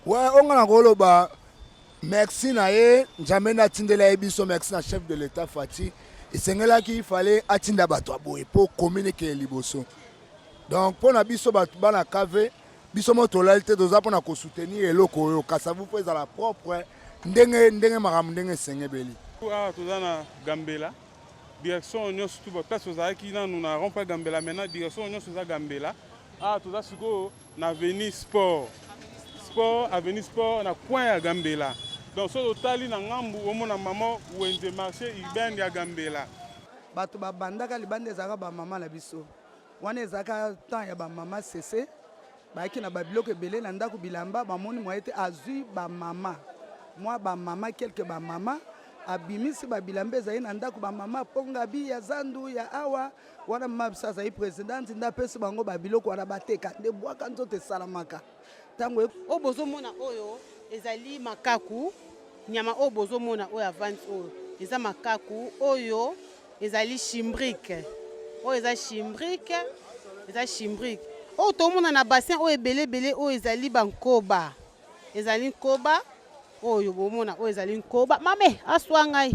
Ouais, on a un ba. Merci nae, jamais n'atteindre biso merci na chef de l'État Fati. Et c'est là qu'il fallait atteindre bato boy pour communiquer liboso. Donc pour na biso bato bana cave, biso motolalite doza pour na ko soutenir eloko yo kasavu pour la propre ndenge maram ndenge sengebeli. Ah tozana Gambela. Direction on surtout ba place aux qui na nous na rompa Gambela maintenant direction on sur Gambela. Ah toza siko na avenue sport. Sport avenue sport na coin ya Gambela. Donc sur l'hôtel na ngambu au mona maman ou ende marché urbain ya Gambela. Bato babandaka libande zaka ba mama na biso. Wana ezaka temps ya ba mama cessé. Ba ki na ba biloko ebele na ndako bilamba ba moni mo ete azui ba mama. Moi ba mama quelque ba mama abimisi ba bilamba ezai na ndako ba mama ponga bi ya zandu ya awa wana mama sasa yi president nda pesi bango ba biloko wana bateka nde bwaka nzote salamaka. Tango o bozo mona oyo ezali makaku nyama o bozo mona oyo avance oyo eza makaku oyo ezali chimbrique oyo eza chimbrique oyo tomona na bassin oyo ebele oyo ezali bankoba ezali nkoba oyo bomona oyo ezali nkoba mame aswa ngai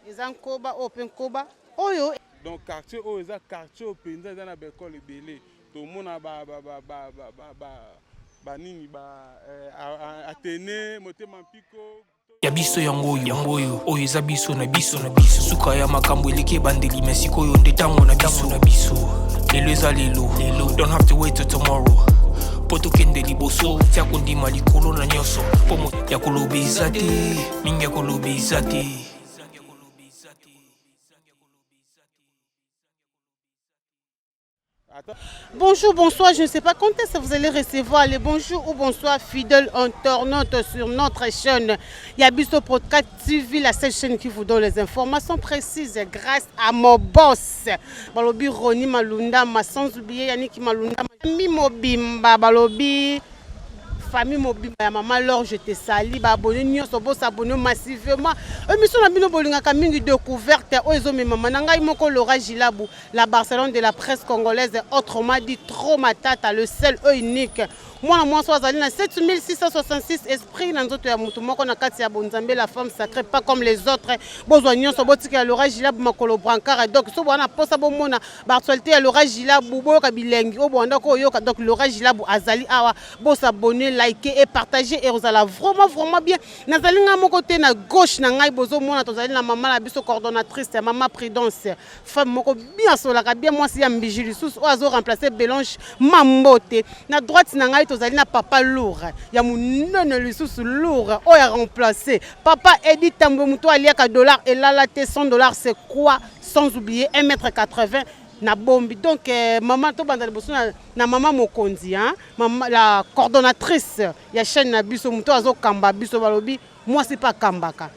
eza nkoba oyo pe nkoba oyo donc quartier oyo eza quartier openza eza na bekole ebele tomona banini Athénée motema mpiko ya biso yango oyo eza biso na biso suka ya makambo eleki bandeli mesiko oyo nde tango na biso lelo eza lelo don't have to wait till tomorrow po tokende liboso tia kondima likolo na nyonso po moto ya koloba eza te mingi ya koloba eza te. Bonjour, bonsoir, je ne sais pas quand est-ce que vous allez recevoir les bonjour ou bonsoir fidèles internautes sur notre chaîne Yabiso Podcast TV, la seule chaîne qui vous donne les informations précises grâce à mon boss. Balobi Roni Malunda, sans oublier Yannick Malunda, Mi Mobimba, Balobi. Famille mobile ya maman alors je te salue ba abonné nyonso bo s'abonner massivement émission na bino bolinga ka mingi découverte ozo me maman ngai moko Laura Gilabu la Barcelone de la presse congolaise autrement dit trop matata le seul unique moi soazali na 7666 esprit na nzoto ya mutu moko na kati ya bonzambe la femme sacrée pas comme les autres bozwa nyonso botika Laura Gilabu makolo brancard donc so bona posa bo mona ba actualité ya Laura Gilabu boyoka bilengi o bonda ko yoka donc Laura Gilabu azali awa bo s'abonner liker et partager et vous allez vraiment bien nazali nga moko te na gauche na ngai bozo mona tozali na maman la biso coordonnatrice maman Prudence femme moko bien solaka bien moi si ya mbijili sous ozo remplacer Belange Mambote na droite na ngai tozali na papa lourd ya munene lisusu lourd o ya remplacer papa Edith Tambo muto aliaka dollar et là te $100 c'est quoi sans oublier 1,80 m na bombi donc maman to banda liboso na maman Mokonzi hein maman la coordonnatrice ya chaîne na biso muto azo kamba biso balobi moi c'est pas kambaka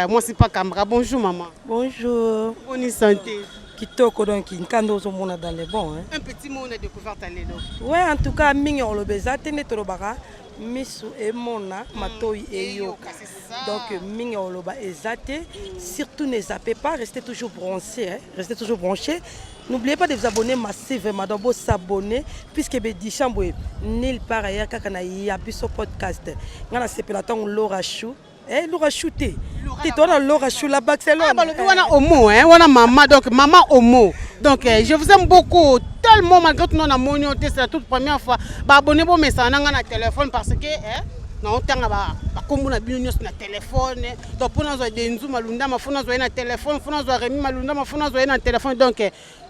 moi c'est pas kambaka bonjour maman bonjour bonne santé kitoko donc nkando zo mona dans les bons hein un petit mot de découverte à l'édo ouais en tout cas mingi on le beza tene to baka misu e mona matoi e yoka donc mingi on le ba ezate surtout ne zappez pas restez toujours branchés n'oubliez pas de vous abonner massivement donc vous s'abonner puisque Bédichambo nulle part ailleurs kakana Yabiso Podcast ngana sepela tant Laura Chou Laura Chouté tu as Laura Chou la Barcelone wana homo hein wana maman donc maman homo donc je vous aime beaucoup tellement malgré tout non na monio c'est la toute première fois ba abonner bon message na na téléphone parce que na otanga ba kombo na bino nyos na téléphone donc pour nous de nzu malunda mafuna zo na téléphone funa zo remi malunda mafuna zo na téléphone donc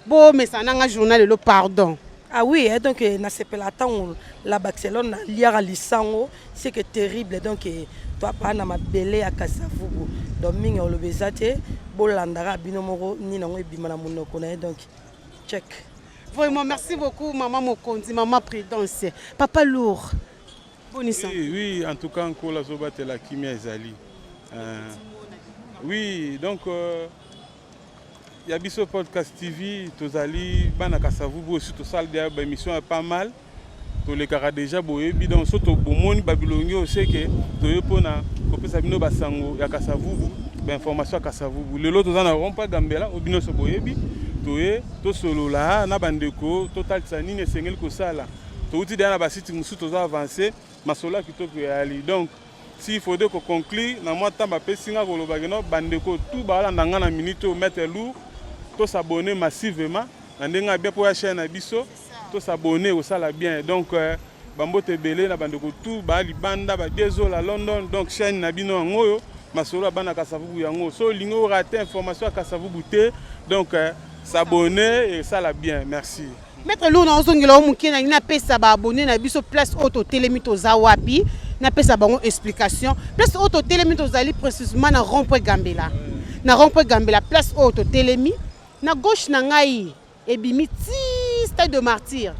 bon message na journal le pardon. Ah oui, donc na sepela tant la Barcelone liara lisango c'est que terrible donc toi pas na mabele à Kasavubu donc mingi o lobezate bolandara binomoro ni na ngibima na monoko na donc check. Vraiment merci beaucoup maman Mokonzi maman Prudence papa lourd. Bonne santé. Oui, en tout cas encore la zobate la kimia ezali. Oui, donc Yabiso Podcast TV, tozali bana Kasavubu aussi to salle de émission pas mal. To le kara déjà boyebi donc soto bomoni babilongi aussi que to yepona kopesa bino basango ya Kasavubu, ba information ya Kasavubu. Lelo tozana rompa Gambela obino so boyebi to solo la na bandeko total sanine sengel ko sala. touti derrière na basiti musu tozo avancer masolo kitoko ya ali. Donc s'il faudrait qu'on conclue na moi temps bapesinga koloba keno bandeko tout balanda nga na minute au mettre lourd to s'abonner massivement na ndenga bien pour la chaîne na biso to s'abonner au sala bien. Donc bambote belé na bandeko tout ba libanda ba dézola London. Donc chaîne na bino ngoyo masolo bana kasavubu yango so lingo rater information kasavubu te. Donc s'abonner et sala bien. Merci. Maître Lou na ozongela omukena ina pesa ba abonné na biso place auto télémito za wapi na pesa bango explication place auto télémito zali précisément na rond-point Gambela na rond-point Gambela place auto télémi na gauche na ngai ebimi ti stade de martyr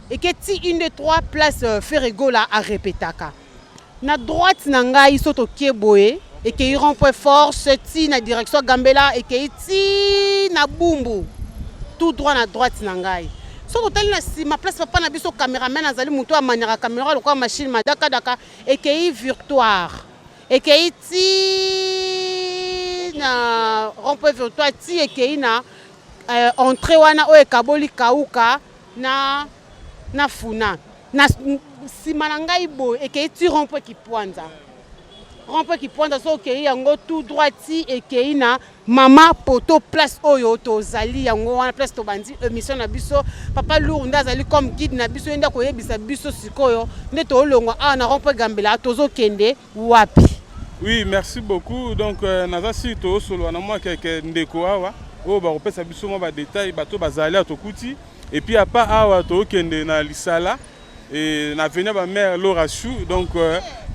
et que ti une de trois place Ferrego là à répétaka na droite na ngai soto keboé et que rond-point force ti na direction Gambela et que ti na bumbu tout droit na droite na ngai. So total na ma place papa na biso caméraman azali muto a maniera caméra le quoi machine madaka daka et que virtuaire et que ti na rond-point virtuaire ti et que na entrée wana o ekaboli kauka na funa na sima na ngai bo et que ti rond-point qui pointa so ke yango tout droit ti et ke na mama poto place oyo tozali yango wana place to bandi émission na biso papa Lourd ndazali comme guide na biso enda ko yebisa biso sikoyo nde to longwa a na rond-point Gambela tozo kende wapi. Oui, merci beaucoup. Donc naza si to solo na moi quelques ndeko awa o ba kopesa biso mo ba détail bato bazali atokuti et puis à part awa to kende na lisala et na venir ba mère Laura Chou. Donc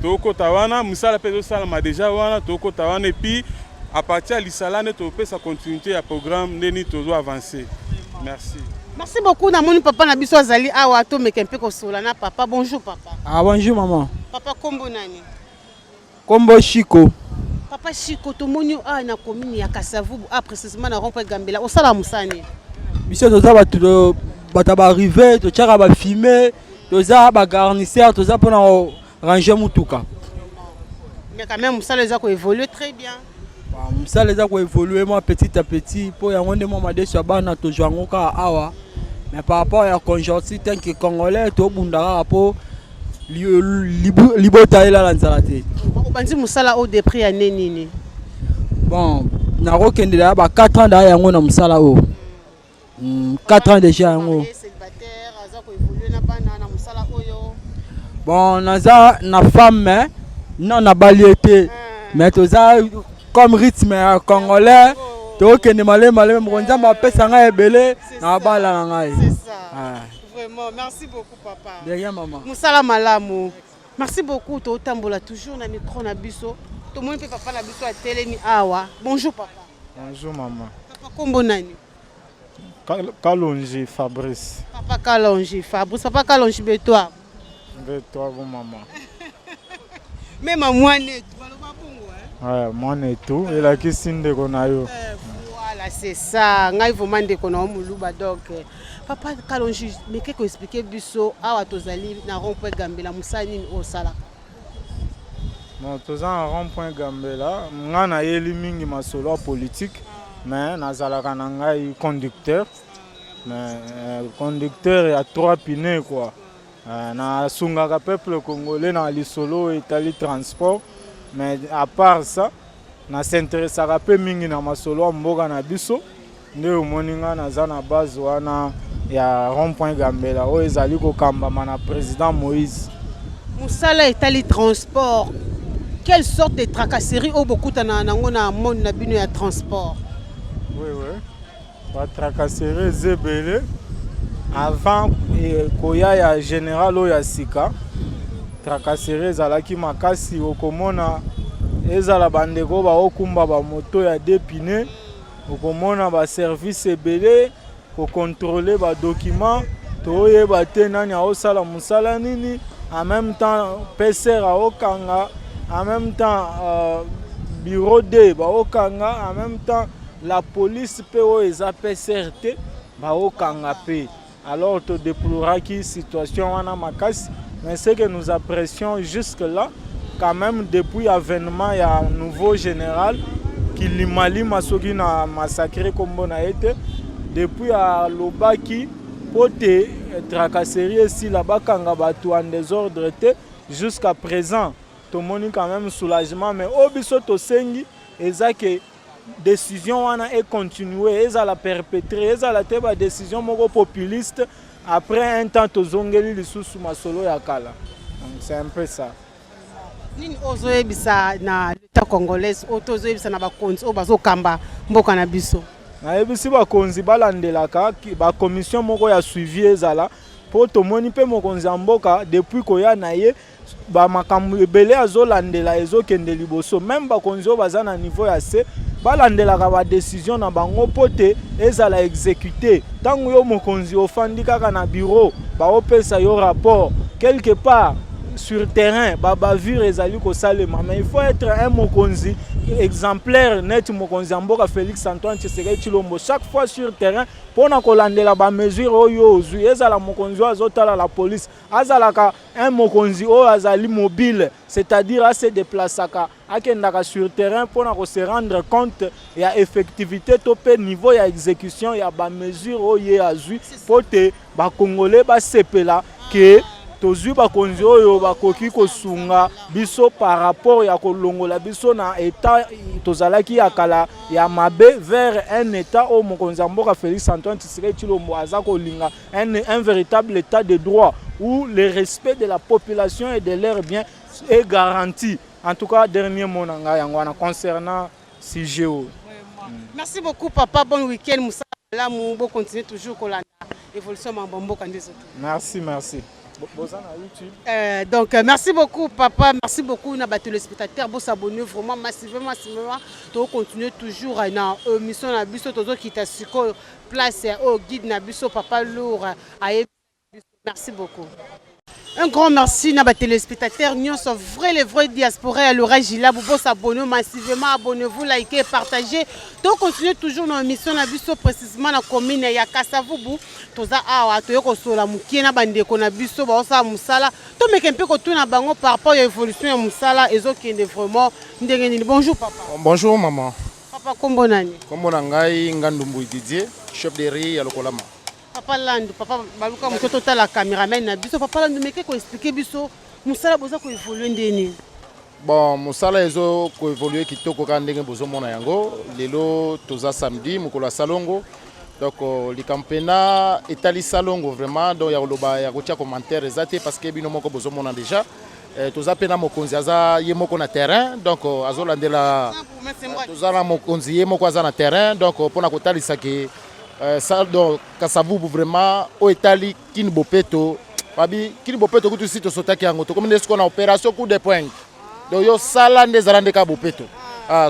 toko tawana musala peso sala ma déjà wana toko tawana et puis à partir de l'isala ne to sa continuité à programme neni tozo avancer. Merci. Merci beaucoup na moni papa na biso azali awa to mekempe ko sola na papa. Bonjour papa. Ah bonjour maman. Papa kombo nani? Kombo Chico. Papa Chico to moni a na commune ya Kasavubu a précisément na rond-point Gambela. Osala musani. Biso toza bata ba arriver to tchaka ba filmer toza ba garnisseur toza pona ranger mutuka. Mais quand même ça les a évolué très bien. Ça les a évolué moi petit à petit pour yango nde moi made so bana to jango ka awa. Mais par rapport à conjoncture tant que congolais to bundara po libota ila lanzala te. Obandi musala au dépris ya nini. Bon, na rokende da ba 4 ans da yango na musala o. 4 ans déjà yango. Célibataire aza ko évoluer na bana na musala oyo. Bon, naza na femme non na baliété mais toza comme rythme congolais to kende malé mkonza ba pesa nga ebele na bala na ngai. C'est ça. Vraiment, merci beaucoup papa. De rien maman. Musala malamu. Merci beaucoup to tambola toujours na micro na biso. To moni pe papa na biso a telemi awa. Bonjour papa. Bonjour maman. Papa kombo nani? Kalonji Fabrice. Papa Kalonji Fabrice. Papa Kalonji Betoa. Toi, vous, maman. Même à moi, net. Ouais, moi, net tout. Et la question de Konayo. Voilà, c'est ça. Ngai vraiment de Konayo Muluba. Donc, papa Kalonji, mais qu'est-ce que expliquer biso awa tozali na rond-point Gambela musani au sala. Non, tous en rond-point Gambela. Moi, na yeli mingi masolo politique, mais nazalaka na ngai conducteur. Mais conducteur il y a 3 pneus quoi. Na sungaka peuple congolais na lisolo etali transport mais à part ça na s'intéressaka pe mingi na masolo mboka na biso nde omoninga naza na base wana ya rond-point Gambela o ezali ko kambama na président Moïse. Musala etali transport. Quelle sorte de tracasserie au beaucoup na ngona monde na bino ya transport? Oui. Ba tracasserie zebele. Avant koya ya général oya sika tracasserie zalaki makasi okomona ezala bandeko ba okumba ba moto ya dépine okomona ba service ebele ko contrôler ba documents toye ba tenani a osala musala nini en même temps PCR a okanga en même temps bureau D ba okanga en même temps la police pe o eza PCRT ba okanga pe. Alors, tu déploreras qui situation en Amakas, mais ce que nous apprécions jusque-là, quand même, depuis l'avènement, il y a un nouveau général qui Limali Masogi a massacré comme on a été. Depuis à Lobaki, pote tracasserie si la bakanga batu en désordre te jusqu'à présent tout monde quand même soulagement mais obiso to sengi ezake décision wana est continuer eza la perpétrer eza la teba décision moko populiste après un temps to zongeli lisusu masolo ya kala donc c'est un peu ça nini ozoyebisa na l'état congolais ozoyebisa na bakonzi o bazokamba mboka na biso nayebisi bakonzi balandelaka bakommission moko ya suivi ezala mpo tomoni mpe mokonzi ya mboka depuis koya na ye bamakambo ebele azolandela ezokende liboso meme bakonzi oyo baza na niveau ya se balandelaka badécision na bango mpo te ezala exécuté ntango yo mokonzi ofandi kaka na bureau baopesa yo rapport quelque part sur terrain bavure ezali kosalema mais il faut être un mokonzi exemplaire net mokonzi ya mboka Félix Antoine Tshisekedi Tshilombo chaque fois sur terrain pona kolandela ba mesure oyo ozwi ezala mokonzi azotala la police azalaka un mokonzi oyo azali mobile c'est-à-dire à se déplaçaka akendaka sur terrain pona ko se rendre compte ya effectivité to pe niveau ya exécution ya ba mesure oyo azwi pote ba congolais ba sepela que tozwi bakonzi oyo bakoki kosunga biso par rapport ya kolongola biso na état tozalaki ya kala ya mabe vers un état au mokonzi mboka Félix Antoine Tshisekedi Tshilombo aza kolinga un véritable état de droit où le respect de la population et de leurs biens est garanti. En tout cas dernier mot nanga yango concernant CGO. Merci beaucoup papa, bon week-end Moussa la Moubo continue toujours kolanda évolution mboka ndezo. Merci. Donc merci beaucoup papa, merci beaucoup na téléspectateurs, vous s'abonner vraiment massivement to continuer toujours na mission na biso tozo kita siko place au guide na biso papa lourd merci beaucoup. Un grand merci à les téléspectateurs, nous sommes les vrais diaspora à l'orage là, vous s'abonner massivement, abonnez-vous, likez, partagez. Donc continuez toujours nos émissions na biso précisément na commune ya Kasavubu. Toza awa toyoko sola mukie na bande ko na biso ba osa musala. To meke mpe ko tuna bango par rapport à l'évolution ya musala ezokende vraiment ndenge nini. Bonjour papa. Bonjour maman. Papa kombo nani? Kombo na ngai Ngandumbu Didier, chef de riz ya Lokolama. Papa Landu, papa baluka moto tala caméraman na biso papa Landu meke ko expliquer biso musala boza ko évoluer ndeni. Bon, musala ezo ko évoluer kitoko ka ndenge bozo mona yango lelo toza samedi mukolo salongo. Donc le campena etali salongo vraiment donc ya loba ya kotia commentaire ezate parce que bino moko bozo mona déjà toza pena mokonzi aza ye moko na terrain donc azolandela toza na mokonzi ye moko aza na terrain donc pona kotalisa ke ça donc Kasavubu vraiment au Italie Kini Bopeto babi Kini Bopeto kutu sito sotaki yango to comme nesko na opération coup de poing donc yo sala ndezalande ka Bopeto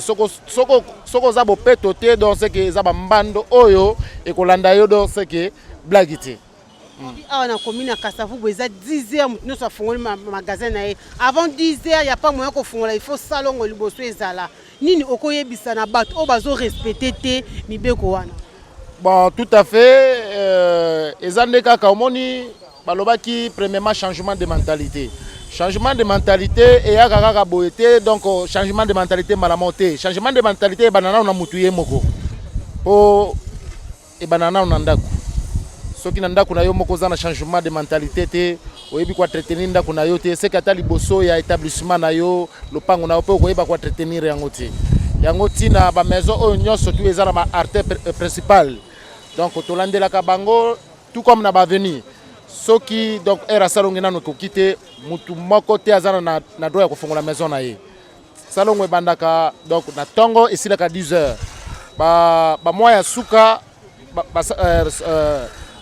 soko za Bopeto te donc c'est que za mbando oyo e kolanda yo donc c'est que blagité awa na commune Kasavubu eza 10h nous so fongoli magasin na avant 10h y a pas moyen ko fongola il faut salongo liboso ezala nini okoyebisa na bato o bazo respecter te mibeko wana. Bon, tout à fait. Ezande kaka omoni balobaki premièrement changement de mentalité. Changement de mentalité et kaka boyete donc changement de mentalité malamonté. Changement de mentalité banana na mutuye moko. Po e banana na ndako. Soki na ndako na yo moko za na changement de mentalité te oyebi kwa entretenir ndako na yo te c'est kata liboso ya établissement na yo lopango na yo po koyeba kwa entretenir yango te. Yango tina ba maison oyo nyonso tu ezala ma artère principale. Donc tolandela ka bango tout comme na baveni soki donc era salongo na no kokite mutu moko te azana na droit ya kofongola maison na ye salongo ebandaka donc na tongo esilaka 10h ba mois ya suka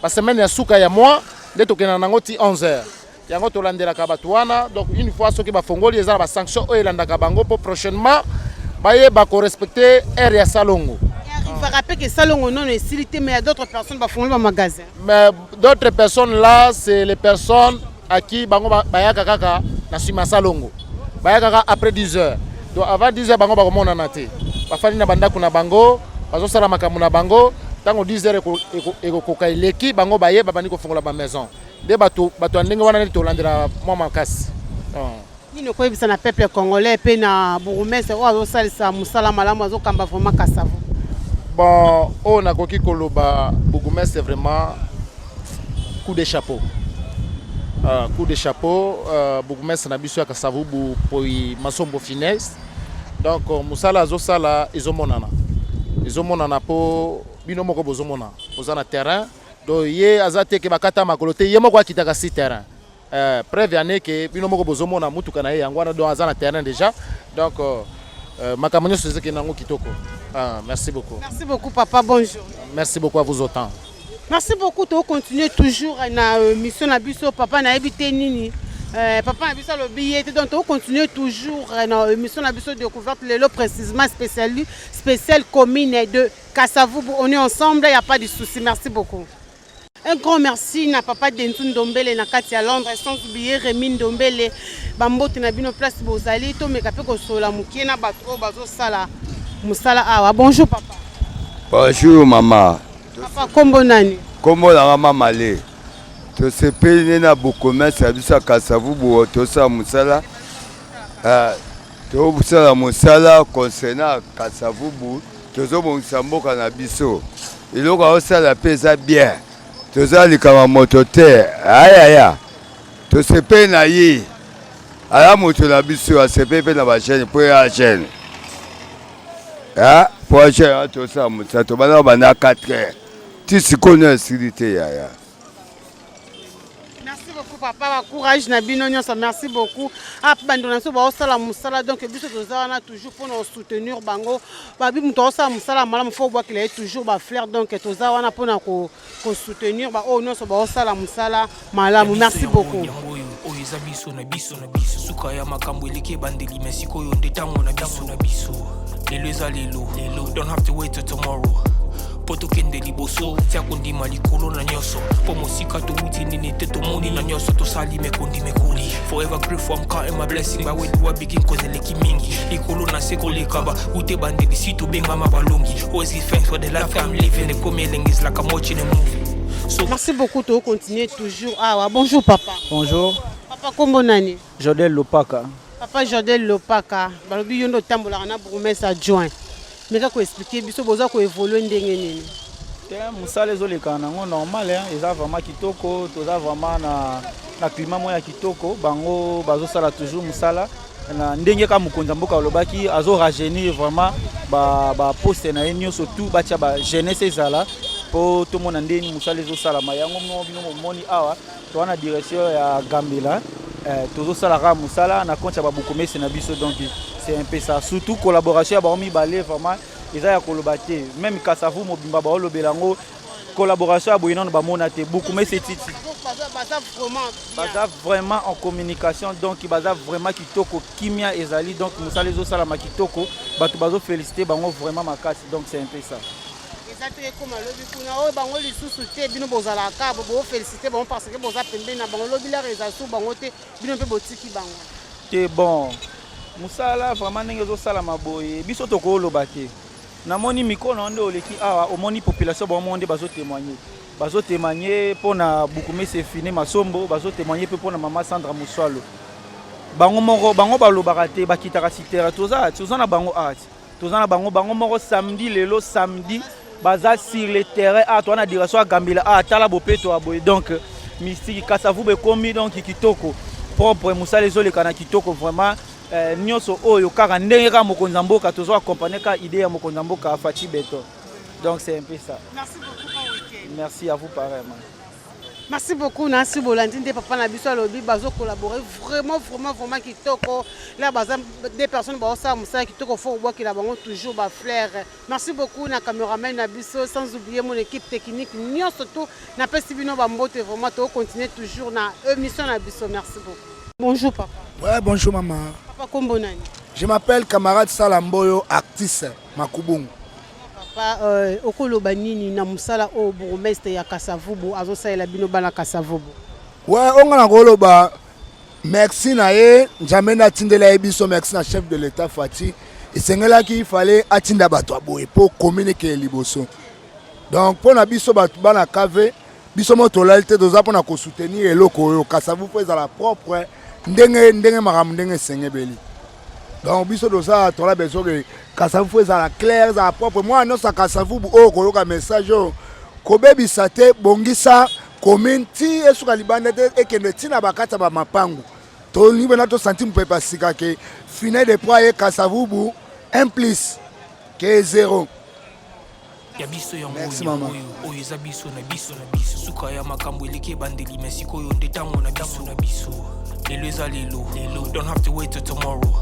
ba semaine ya suka ya mois nde tokena nango ti 11h yango tolandela ka batu wana donc une fois soki bafongoli ezala ba sanction oyo elandaka bango pour prochainement baye ba ko respecter aire ya salongo. Il va rappeler que salongo non est silité mais il y a d'autres personnes qui font le magasin. Mais d'autres personnes là c'est les personnes à qui bango bayaka kaka na sima salongo. Bayaka après 10h. Donc avant 10h bango ba komona na te. Ba fani na banda kuna bango, bazo sala makamu na bango, tango 10h eko kokaileki bango baye babandi ko fongola ba maison. De bato ndenge wana to landela mwa makasi. Nino ko yebisa na peuple congolais pe na bourgmestre o azo salisa musala malamu azo kamba vraiment Kasavubu. Bon, on a koki koloba bourgmestre vraiment coup de chapeau. Coup de chapeau, bourgmestre Nabiso Kasavubu pour Masombo Finesse. Donc, Moussala Zosala, ils ont monana. Ils ont monana pour Binomoko Bozomona. Ils ont un terrain. Donc, yé azate ke bakata makolote yé moko akitaka si terrain. Preuve année que Binomoko Bozomona mutuka na yangwana do azana terrain déjà. Donc, makamonyo seze ke nango kitoko. Merci beaucoup. Merci beaucoup papa, bonjour. Merci beaucoup à vous autant. Merci beaucoup, tu continues toujours na mission na biso papa na ebité nini. Papa na biso le billet donc tu continues toujours na mission na biso découverte lelo précisément spécial commune de Kasavubu. On est ensemble, il y a pas de souci. Merci beaucoup. Un grand merci na papa Dentu Ndombele na kati ya Londres sans oublier Rémi Ndombele bambote na bino place bozali to mekape ko sola mukie na bato bazo sala musala awa. Bonjour papa. Bonjour maman. Papa kombo nani? Kombo la mama le. To se pene na bokoma sabisa Kasavubu to sa musala. To busala musala concernant Kasavubu to zo bongisa mboka na biso. Iloko osala pesa bien. To za likama moto te. Aya. To se pene na yi. Ala moto na biso a se pene na ba chaîne pour la chaîne. Pour la chaîne to sa musala to bana bana 4 heures. Tu sais qu'on a sécurité ya. Merci beaucoup papa, courage na bino nyonso, merci beaucoup. Bando so ba osala musala donc biso tozana toujours pour nous soutenir bango. Ba bi muto osala musala malamu fo bois qu'il est toujours ba flair donc tozana pour na ko soutenir ba o nyonso ba osala musala malamu. Merci beaucoup. Oyo biso na biso suka ya makambo eleke bandeli mesiko yo ndetango na biso. Lelo ezalelo. Don't have to wait till tomorrow. Poto kende liboso tia kondi malikolo na nyoso po mosika to uti nini teto moni na nyoso to sali me kondi me koli forever grateful I'm counting my blessing by when do I begin cause eleki mingi ikolo na seko lekaba ute bande bisito benga mabalongi always give thanks for the life I'm living the coming is like I'm watching a movie. So merci beaucoup to continuer toujours. Bonjour papa. Bonjour. Papa kombo nani? Jodel Lopaka. Papa Jodel Lopaka balobi yondo tambola na bourgmestre adjoint. Mais kako expliquer biso boza ko évoluer ndenge nini? Musala ezoleka nango normal eza vraiment kitoko toza vraiment na climat moya kitoko bango bazosala toujours musala na ndenge ka mukonza mboka olobaki azo rajeunir vraiment ba poste na yenyo surtout batia ba jeunesse ezala po to mona ndeni musala ezosala mayango bino moni awa to na direction ya Gambela tozosala ka musala na compte ya babukomesi na biso donc c'est un peu ça surtout collaboration ya baomi balé vraiment eza ya kolobate même Kasavu mobimba ba olobelango collaboration ya boyino ba monate bukomesi titi baza vraiment en communication donc baza vraiment kitoko kimia ezali donc musala ezosala makitoko bato bazo féliciter bango vraiment makasi donc c'est un peu ça. Exactement comme lobi kuna o bango lisusu te bino bozala ka bo féliciter bango parce que boza pembe na bango lobi la réalisation bango te bino pe botiki bango te bon musala vraiment ndenge ezosala maboye biso tokoloba te namoni mikono nde oleki awa omoni population bango nde bazo témoigner pona Bukumese Fine Masombo bazo témoigner pe pona mama Sandra Muswalo bango balobaka te bakitaka sitera toza na bango art toza na bango moko samedi lelo samedi baza sur le terrain to na direction Gambela tala bopeto aboye donc mystique Kasavubu komi donc kitoko propre musala ezoleka na kitoko vraiment nyonso oyo kaka ndenge ka mokonza mboka tozo accompagner ka idée ya mokonza mboka Fachi Beto donc c'est un peu ça. Merci beaucoup. Merci à vous pareillement. Merci beaucoup Nancy Bolandine papa na biso lobi bazo collaborer vraiment kitoko là baza des personnes ba ça musala kitoko faut boire qu'il a bango toujours ba flair. Merci beaucoup na cameraman na biso sans oublier mon équipe technique nyo surtout na pesi bino ba mbote vraiment to continuer toujours na émission na biso. Merci beaucoup. Bonjour papa. Ouais, bonjour maman. Papa kombo nani? Je m'appelle camarade Salamboyo Actis Makubungu. Okoloba nini na musala o bourgmestre ya Kasavubu azosalela bino bana Kasavubu. Ouais, on a koloba merci na ye njambe na tindela ebiso merci na chef de l'état Fati esengela ki fallait atinda bato aboye pour communiquer liboso. Donc pour na biso bato bana kave biso moto lalite doza pour na ko soutenir eloko yo Kasavubu za la propre ndenge maram ndenge sengebeli. Donc biso doza tola besoin que Kasavubu za la clair za propre moi non sa Kasavubu o koyoka message ko bebisa te bongisa commune ti esuka libanda te ekende tina bakata ba mapangu to libe na to senti mpepa sika ke final de poids e Kasavubu 1 plus que 0. Ya biso ya Merci maman. Oyo eza biso na biso na biso suka ya makambo eleki ebandeli mais sikoyo nde ntango na biso na biso lelo eza lelo don't have to wait till tomorrow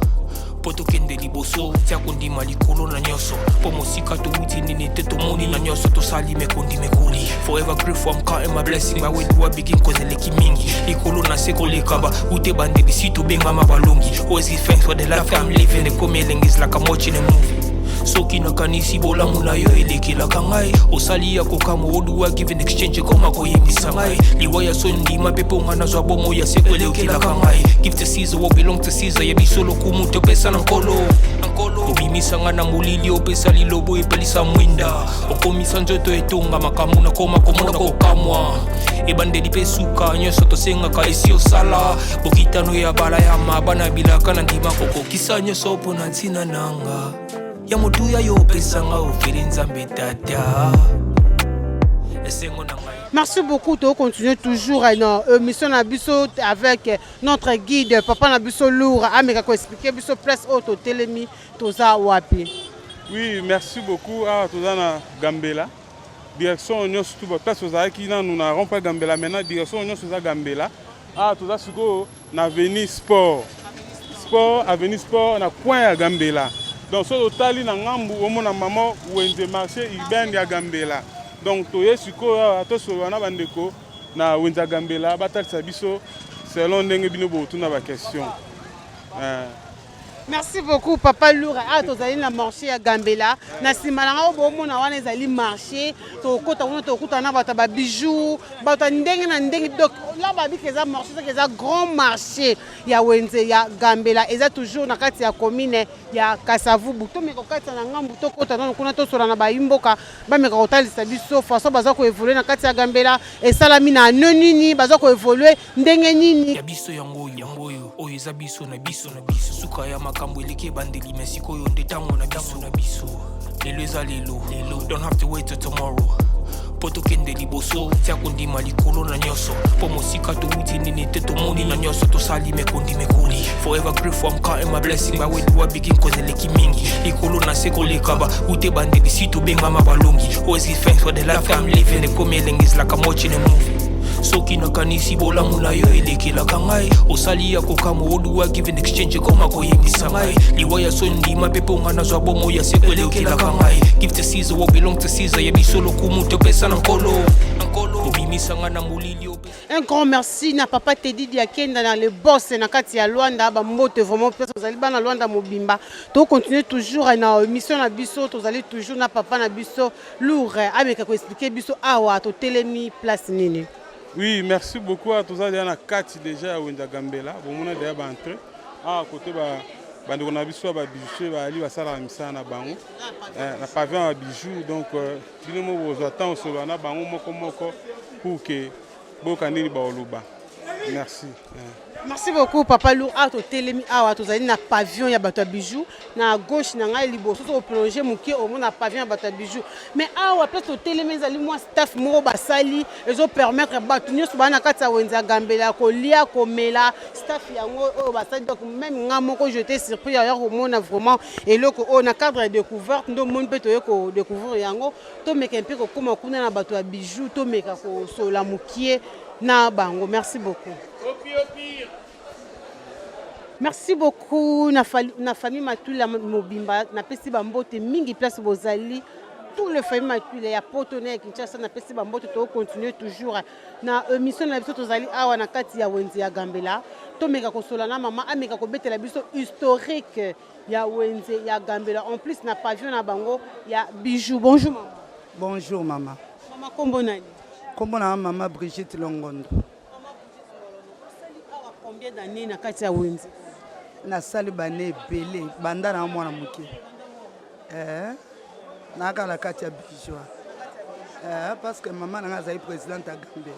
po tokende liboso tia kondima likolo na nyonso po mosika towuti nini te tomoni na nyonso tosali mekondi mekoli forever grateful I'm counting my blessing my way to begin cause eleki mingi likolo na se kolekaba ute bandeli si tobengama balongi always give thanks for the life I'm living ekomi elengi is like I'm watching a movie soki nakanisi bolamu na yo elekelaka ngai osali ya kokamo oduwa give in exchange koma koyebisa ngai liwa ya so ndima mpe mpo nga nazwa bomo ya seko elekelaka ngai give to Caesar what belong to Caesar yebiso lokumu topesa na nkolo obimisa nga na molili opesa lilobo epelisa mwinda okomisa nzoto etonga makambo na koma komona kokamwa ebandeli mpe suka nyonso tosengaka esi osala bokitano ya bala ya mabana bilaka na ndima kokokisa nyonso mpo na ntina nanga ya motuya yo pesanga ofeli nzambe tata esengo na ngai. Merci beaucoup. On continue toujours notre mission Nabiso avec notre guide Papa Nabiso Lourd. Ameka ko expliquer biso place auto telemi toza wapi. Oui, merci beaucoup à Tozana Gambela. Direction Union surtout place toza ki na nous na rompa Gambela maintenant direction Union toza Gambela. Ah toza siko na avenue Sport. Avenue Sport na coin ya Gambela. Donc, sur le tali na ngambu omona mama wenze marché urbain ya Gambela. Donc, toye siko to solana bandeko na wenza Gambela batalisa biso selon ndenge bino botuna ba question. Merci beaucoup Papa Lourd. Ah tozali na marché ya Gambela. Na simalanga bomona wana ezali marché to kota na bata ba bijoux, bata ndenge na ndenge donc là ba bi keza marché ça keza grand marché ya wenze ya Gambela. Eza toujours na kati ya commune ya Kasavubu. To meko kati na ngambu to kota na kuna to sola na ba imboka ba meka kotalisa biso façon baza ko évoluer na kati ya Gambela et salami na nonini baza ko évoluer ndenge nini. Ya biso yango oyo eza biso na biso suka ya makambo eleki ebandeli mais sikoyo nde ntango na biso lelo eza lelo don't have to wait till tomorrow po tokende liboso tia kondima likolo na nyonso po mosika towuti nini te tomoni na nyonso tosali mekondi mekoli forever grateful I'm counting my blessing my way to begin cause eleki mingi likolo na se kolekaba ute bandeli si tobengama balongi always give thanks for the life I'm living ekomi elengi is like I'm watching a movie soki nakanisi bolamu na yo elekelaka ngai osali ya kokamo oduwa give in exchange koma koyebisa ngai liwa ya so ndima mpe mpo nga nazwa bomo ya seko elekelaka ngai give to Caesar what belong to Caesar yebiso lokumu topesa na nkolo obimisa nga na molili. Un grand merci na Papa Teddy Diakenda na le boss na kati ya Luanda ba mbote vraiment peut-être vous allez na Luanda mobimba to continuer toujours na mission na biso to allez toujours na Papa na biso Lourd ameka ko expliquer biso awa to telemi place nini. Oui, merci beaucoup à tous les gens qui déjà à Wenza Gambela. Bon, on a déjà entré. À côté, on a vu ça, bijoux, ali va ça la misa na bango. Na pavillon à bijoux, donc finalement vous attendez sur na bango moko pour que bokani ba oluba. Merci. Merci beaucoup Papa Lourd. Ah to telemi awa to zali na pavillon ya bato bijoux na gauche na ngai liboso to plonger mukie au monde na pavillon ya bato bijoux. Mais awa peut to telemi zali moi staff moko basali ezo permettre bato nyonso bana kati ya Wenza Gambela ko lia ko mela staff yango o basali donc même nga moko j'étais surpris d'ailleurs au monde vraiment et loko on a cadre de découverte ndo monde peut to ko découvrir yango to meka mpe ko koma kuna na bato bijoux to meka ko sola mukie na bango. Merci beaucoup. Merci beaucoup na famille Matula Mobimba na pesi bambote mingi place bozali tout le famille Matula ya Potone Kinshasa na pesi bambote to continuer toujours na mission na biso tozali awa na kati ya Wenze ya Gambela to meka kosola na mama ameka ko betela biso historique ya Wenze ya Gambela en plus na pavillon na bango ya bijoux. Bonjour maman. Bonjour maman. Maman kombo nani? Kombo na maman Brigitte Longondo. Combien d'années na kati ya Wenze? Na sali bane belé banda na mwana muke. Na kala kati ya bijoux. Parce que maman na zali présidente ya Gambela.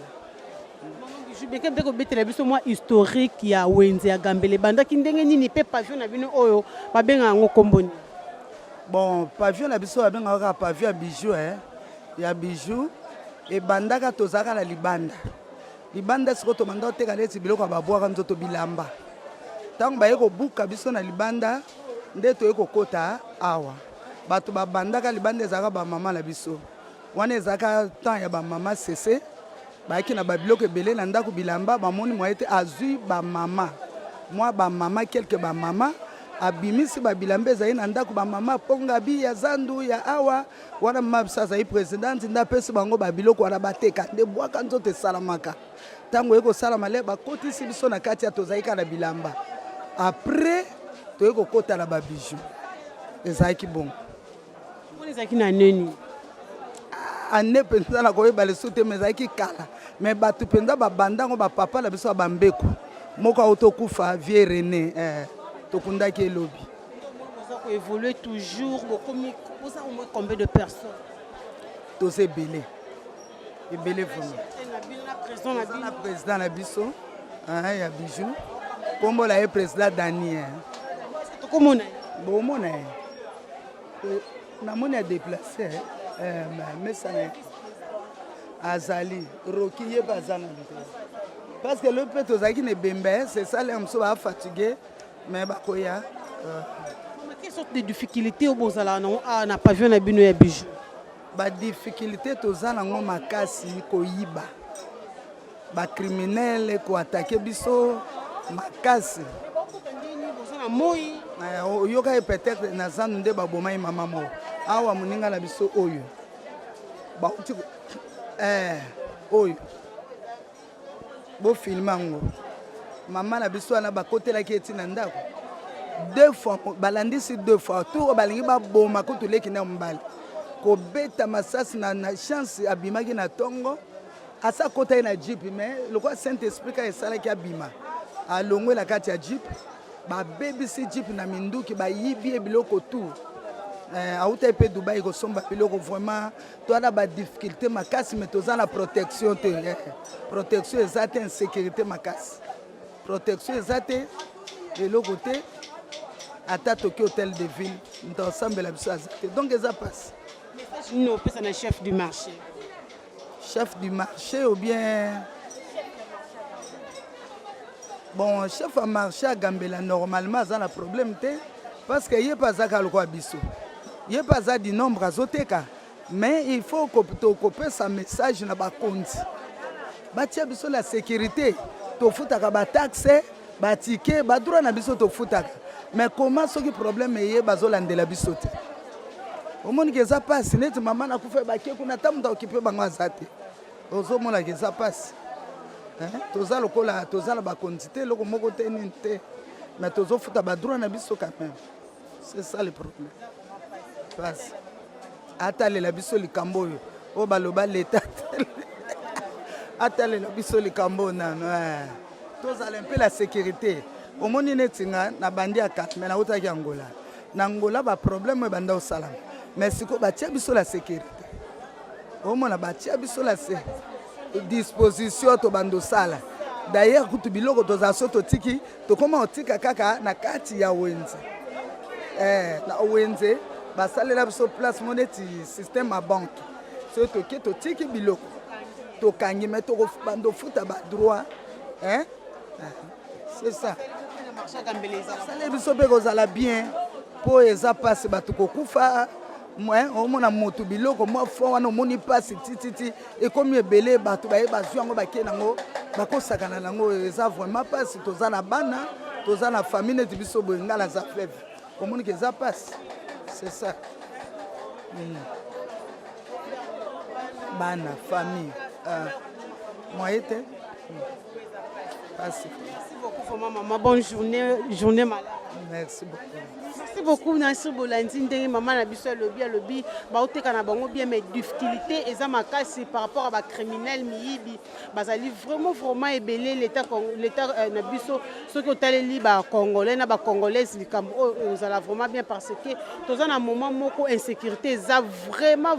Maman bijoux beke beko betela biso moi historique ya Wenze ya Gambela banda ki ndenge nini pe pavillon na bino oyo babenga ngo komboni. Bon, pavillon na biso babenga ka pavillon ya bijoux ya bijoux ebandaka tozalaka na libanda libanda siko tomanda oteka neti biloko ya babwaka nzoto bilamba ntango baye kobuka biso na libanda nde toye kokota awa bato babandaka libanda ezalaka bamama na biso wana ezalaka temps ya bamama sese bayaki na babiloko ebele na ndako bilamba bamoni mwa ete azwi bamama mwa bamama kelke bamama abimisi babilamba ezali na ndako bamama pongabi ya zandu ya awa wana mama biso azali présidente nde apesi bango babiloko wana bateka nde bwaka nzoto esalamaka ntango oye kosalama le bakotisi biso na kati ya tozali kaka na bilamba après toye kokota na babiju ezalaki bongo ezalaki na neni ane mpenza na koyeba leso te me ezalaki kala me bato mpenza babandango bapapa na biso ya bambeko moko autokufa vie René tokundaki elobi oza koévolue toujours oza au moins combien de personnes toza ebele vraiment na président na biso ya bijou kombola ye président Daniel tokomona bomona ye namoni ya déplacé mesana azali roki ye baza na parce que le mpe tozalaki na ebembe c'est ça le mosusu bafatigué mais bakoya quelle sorte de difficulté obozala na pavillon na bino ya bijou badifficulté toza nango makasi koyiba bacriminele koatake biso makasi oyoka ye peut-être na zandu nde babomai mama moko awa moninga na biso oyo bauti oyo bofilme yango mama na biso wana bakotelaki eti na ndako 2 fois balandisi 2 fois tour balingi baboma kotuleki na mobali kobeta masasi na chance abimaki na tongo asa kota ye na jeep mais lokwa saint esprit ka esalaki abima alongwe na kati ya jeep babebisi jeep na minduki bayibi ye biloko tour auta mpe Dubai kosomba biloko vraiment toana badifficulté makasi mais toza na protection te protection eza te insécurité makasi protection eza te eloko te ata toki hôtel de ville ntosambela biso aza te donc eza passe nini opesa na chef du marché ou bien bon chef ya marché agambela normalement aza na problème te parce que ye mpe azaka lokwa biso ye mpe aza du nombre azoteka mais il faut kopesa message na bakonzi batia biso la sécurité tofutaka bataxe batike badroit na biso tofutaka mais comment soki problème eye bazolandela biso te omoniki eza pasi neti mama nakufa bakie kuna ata moto okipe bango aza te ozomonaka eza pasi toza lokola toza na bakonzi te eloko moko te nini te mais tozofuta badroit na biso quand même c'est ça le problème pasi atalela biso likambo oyo oyo baloba leta atalela biso likambo nano tozala mpe la sécurité omoni neti nga na bandi ya 4 mais nautaki Angola na Angola baproblème oyo banda osalama mais siko batia biso la sécurité omona batia biso la disposition to bando sala d'ailleurs kutu biloko tozala so totiki tokoma otika kaka na kati ya wenze na wenze basalela biso place moneti système à banque so toki totiki biloko tokangi mais tokobando futa badroit c'est ça sale biso mpe kozala bien mpo eza pasi bato kokufa omona motu biloko mwa fo wana omoni pasi tititi ekomi ebele bato baye bazwi yango bakie nango bakosakana nango eza vraiment pasi toza na bana toza na famille neti biso boye nga naza fleuve omoniki eza pasi c'est ça bana famille moye te pasi. Merci beaucoup maman, bonne journée malade. Merci beaucoup. Merci beaucoup Nassir Bolandi ndenge maman na biso lobi baoteka na bango bien mais difficulté eza makasi par rapport à ba criminel miyibi bazali vraiment ebele l'état na biso soki otaleli ba congolais na ba congolaises likambo ozala vraiment bien parce que toza na moment moko insécurité eza vraiment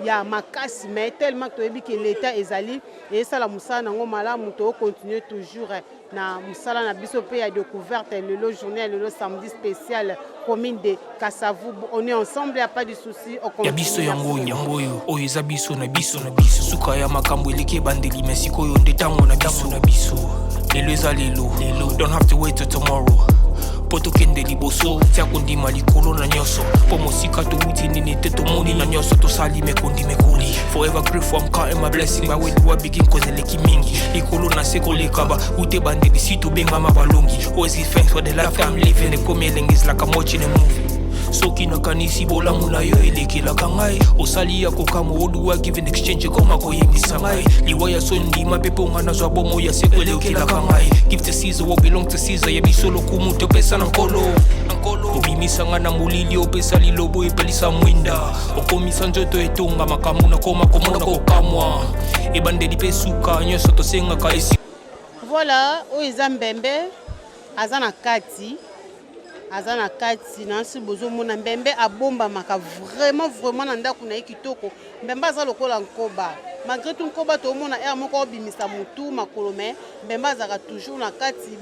ya makasi mais tellement que toyebi que l'état ezali et ça la musana ngo malamu to continuer toujours na musala na biso pe ya découverte le journée le samedi spécial commune de Kasavubu. On est ensemble, il n'y a pas de souci. Ya biso yango yangoyo oyo eza biso na biso na biso suka ya makambo eleki bandeli mesiko yo ndetango na biso na biso lelo eza lelo don't have to wait till tomorrow poto kende liboso tia kondima likolo na nyoso po mosika to wuti nini te tomoni na nyoso to sali mekondi mekoli forever grateful I'm counting my blessing ba when you begin cause eleki mingi likolo na seko lekaba ute bandeli sito benga mabalongi always give thanks for the life I'm living the coming is like I'm watching a movie soki nakanisi bolamu na yo elekelaka ngai osali ya kokamo oluwa give in exchange koma koyebisa ngai liwa ya sondima mpe mpo nga nazwa bomo ya seko elekelaka ngai give to Caesar what belong to Caesar yebiso lokumu topesa na nkolo obimisa nga na molili opesa lilobo epelisa mwinda okomisa nzoto etonga makamu na koma komona kokamwa ebandeli mpe suka nyonso tosengaka esi. Voilà oyo eza mbembe aza na kati nansi bozomona mbembe abombamaka vraiment na ndako na ye kitoko mbembe aza lokola nkoba malgré tout nkoba tomona aire moko obimisa mutu makolo me mbembe azaka toujours na kati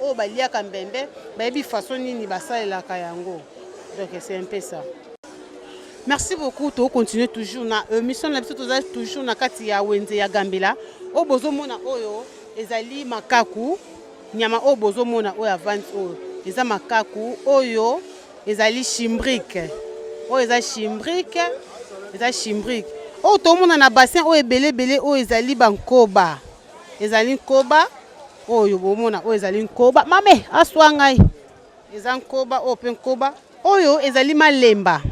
oyo baliaka mbembe bayebi façon nini basalelaka yango donc c'est un peu ça. Merci beaucoup. To continuer toujours na mission na biso toza toujours na kati ya wenze ya Gambela oyo bozomona oyo ezali makaku nyama oyo bozomona oyo avance oyo eza makaku oyo ezali chimbrique oyo eza chimbrique oyo tomona na bassin oyo ebele oyo ezali bankoba ezali nkoba oyo bomona oyo ezali nkoba mame aswa ngai eza nkoba oyo pe nkoba oyo ezali malemba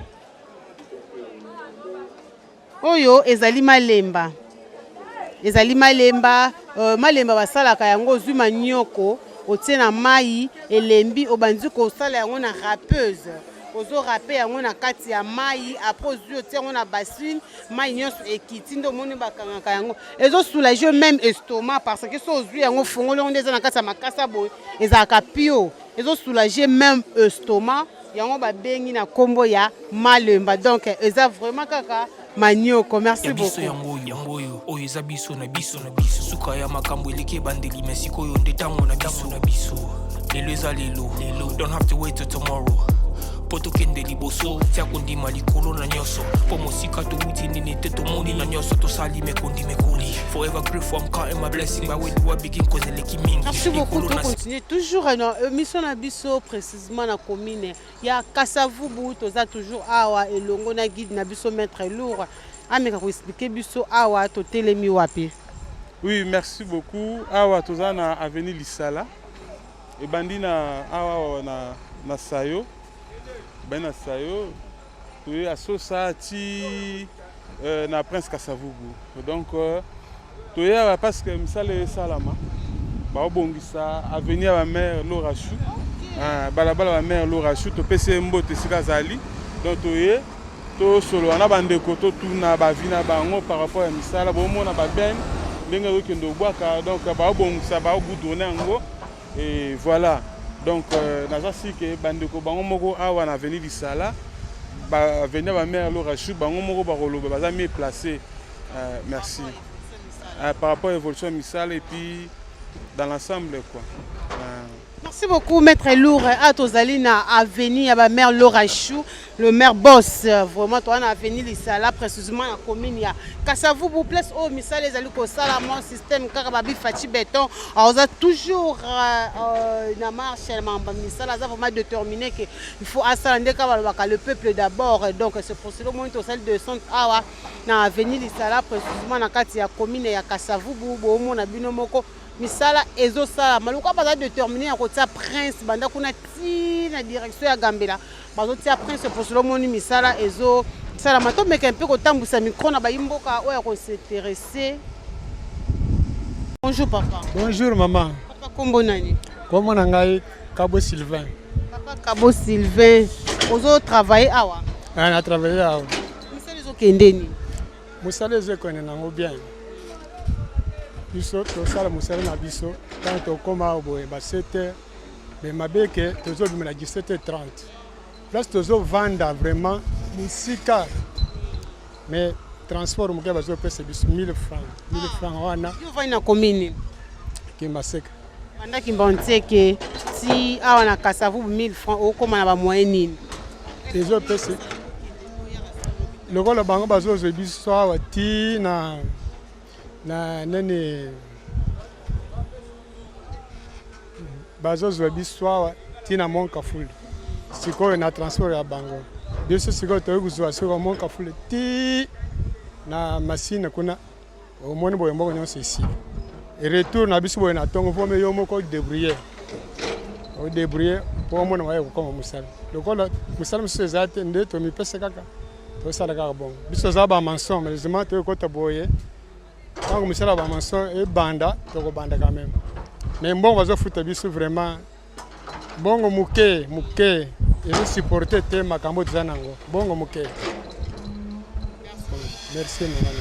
oyo ezali malemba malemba basalaka yango zuma nyoko otie na mai elembi obandi kosala yango na rappeuse ozo rappe yango na kati ya mai après ozwi otie yango na bassine mai nyonso ekiti nde omoni bakangaka yango ezo soulager même estomac parce que so ozwi yango fongoli yango nde eza na kati ya makasa boye ezalaka pio ezo soulager même estomac yango babengi na kombo ya malemba donc eza vraiment kaka manioko. Merci beaucoup. Yangoyo oyo eza biso na biso suka ya makambo eleki bandeli mesiko yo ndetango na biso lelo eza lelo don't have to wait till tomorrow poto kende liboso tia kondima likolo na nyoso po mosika to wuti nini te tomoni na nyoso tosali mekondi mekoli forever grateful I'm counting my blessing ba when you begin cause eleki mingi. Merci beaucoup. To continuer toujours na mission na biso précisément na commune ya Kasavubu toza toujours awa elongo na guide na biso maître lourd ameka ko expliquer biso awa to telemi wapi. Oui, merci beaucoup. Awa toza na avenue Lisala ebandi na awa na Sayo bena sayo tu asosa ti na Prince Kasavubu donc tu ya parce que misale salama ba obongisa avenir ba mère Lorachou balabala ba mère Lorachou to pese mbote sika zali donc to solo na bandeko to tuna ba vina bango par rapport à misala bo mona ba ben ndenge okendo bwaka donc ba obongisa ba goudronner ngo et voilà. Donc, nazasi ke bandeko bango moko awa na avenue Lisala ba venir ba mère Lorachou bango moko ba roloba baza mieux placé. Merci. Par rapport à l'évolution misala et puis dans l'ensemble quoi. Merci beaucoup maître lourd à tozali na avenue ya ba mère Lorachou le maire boss vraiment toi na avenue Lisala précisément na commune ya Kasavubu place au misala ezali ko sala mon système kaka ba bifati béton oza toujours na marche mamba misala za vraiment déterminé que il faut asala ndeka ba le peuple d'abord donc c'est pour cela moment au salle de centre awa na avenue Lisala précisément na kati ya commune ya Kasavubu bo mo na bino moko misala ezo sala maluka baza déterminé à côté prince banda kuna ti na direction ya Gambela bazo tia prince pour cela moni misala ezo sala mato meka mpe ko tambusa micro na bayimboka oya ko s'intéresser. Bonjour papa. Bonjour maman. Papa kombo nani? Kombo na ngai Kabo Sylvain. Papa Kabo Sylvain ozo travailler awa? Na travailler awa. Misala ezo kendeni? Misala ezo kone nango bien. Biso tosala mosala na biso tant tokoma boye ba 7h mais mabeke tozobima na 17h30 place tozovanda vraiment musika mais transport moke bazopesa biso 1000 francs wana yo vana commune Kimaseka Pendant qu'il m'a dit que si on a Kasavu 1000 francs, au comment on a moyen les autres PC. Le rôle de banque bazo je bis soir ti na nene bazo je bis soir ti na mon kaful. Siko na transfert ya bango. Biso siko to kuzwa siko mon kaful ti na machine kuna au moni boye mboko nyonso ici. Et retour na biso boye na tongo fo me yo moko débrouiller. O débrouiller pour mona waye ko koma musala. Lokola musala mse zate ndeto mi pesa kaka. To sala kaka bon. Biso za ba manson malheureusement to ko taboye. Quand musala ba manson e banda to ko banda quand même. Mais bon bazo futa biso vraiment bongo muke et supporter te makambo zanango. Bongo muke. Merci maman.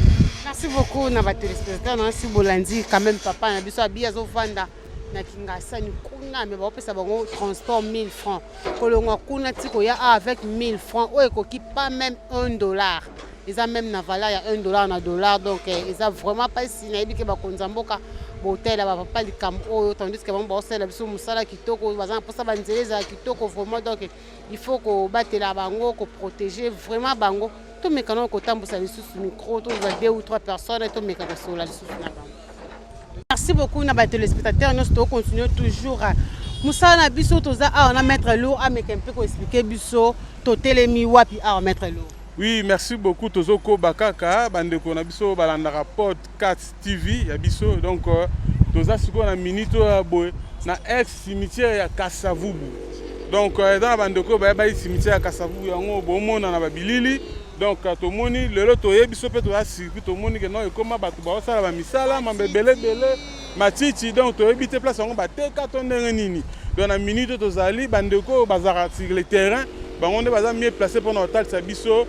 Merci beaucoup na ba téléspectateurs na si bolandi quand même papa na biso abia zo vanda na Kingasa ni kuna mais ba pesa bango transport 1000 francs. Kolongwa kuna tiko ya avec 1000 francs o ekoki pas même $1. Ils ont même na valeur ya $1 na dollar donc ils ont vraiment pas si na yebike ba konzamboka hôtel ba papa likam o tandis que bon sala biso musala kitoko bazana posa banzeleza kitoko vraiment donc il faut ko batela bango ko protéger vraiment bango. Tout mes canaux côté sous micro, tout vous 2 ou 3 personnes et tout mes canaux sur la sous. Merci beaucoup na ba téléspectateurs, nous continuons toujours Moussa na biso toza on a mettre l'eau à meke un peu ko expliquer biso to telemi wapi à mettre l'eau. Oui, merci beaucoup Tozoko Bakaka bandeko na biso balanda podcast TV ya biso donc toza siko na minute ya boy na ex cimetière ya Kasavubu. Donc dans bandeko ba cimetière ya Kasavubu yango bomona na babilili. Donc tout le monde le lot toye biso pe to asirpi tout le monde que non e koma batu ba osala ba misala mambebele bele matiti donc to ebite place ngo ba te katondenge nini donc na minute to zali bandeko bazara sur le terrain bango nde baza mieux placé pour notre tal sa biso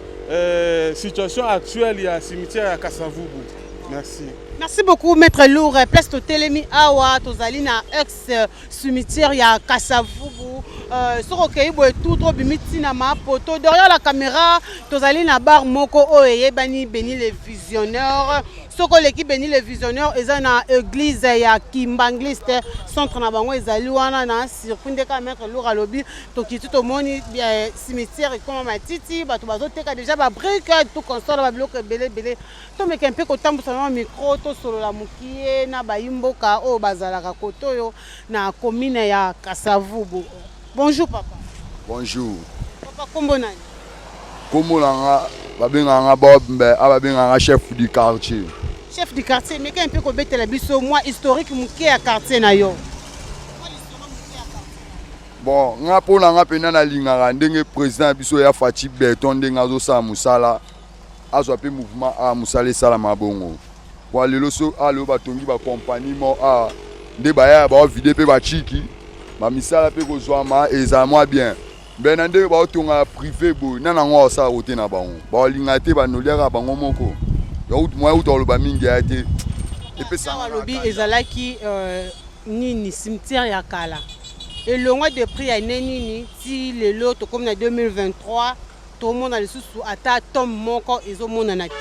situation actuelle ya cimetière ya Kasavubu. Merci. Merci beaucoup maître Lourd place to telemi awa to zali na ex cimetière ya Kasavubu. Soroke boy tout trop bimiti na ma poto derrière la caméra tozali na bar moko oye bani Béni les visionnaires soko l'équipe Béni les visionnaires eza na église ya Kimbangliste centre na bango ezali wana na surpinde ka mettre Lourd alobi to kiti to moni cimetière comme matiti bato bazoteka déjà ba brique tout console ba bloc belé to meka mpe ko tambusa na micro to solo la mukie na bayimboka o bazalaka kotoyo na commune ya Kasavubu. Bonjour papa. Bonjour. Papa kombo nani? Kombo nanga babenganga Bobbe ababenganga chef du quartier. Chef du quartier mais quand peu ko betela biso moi historique muke ya quartier na yo. Bon, nga pona nga pena na lingaka ndenge président biso ya Fati Beton ndenge azosa musala azwa pe mouvement a musala sala mabongo. Bon lelo so alo batongi ba compagnie mo a nde baya ba vide pe ba chiki. Ma misala pe kozwama ezamwa bien benande ba otonga privé bo nana ngo sa rote na bango ba lingate ba nolera bango moko yo moi utolo ba mingi ate epesa lobi ezalaki nini cimetière ya kala et le mois de prix ya nini si lelo to comme na 2023 tout le monde a le sous ata tom moko ezomona na te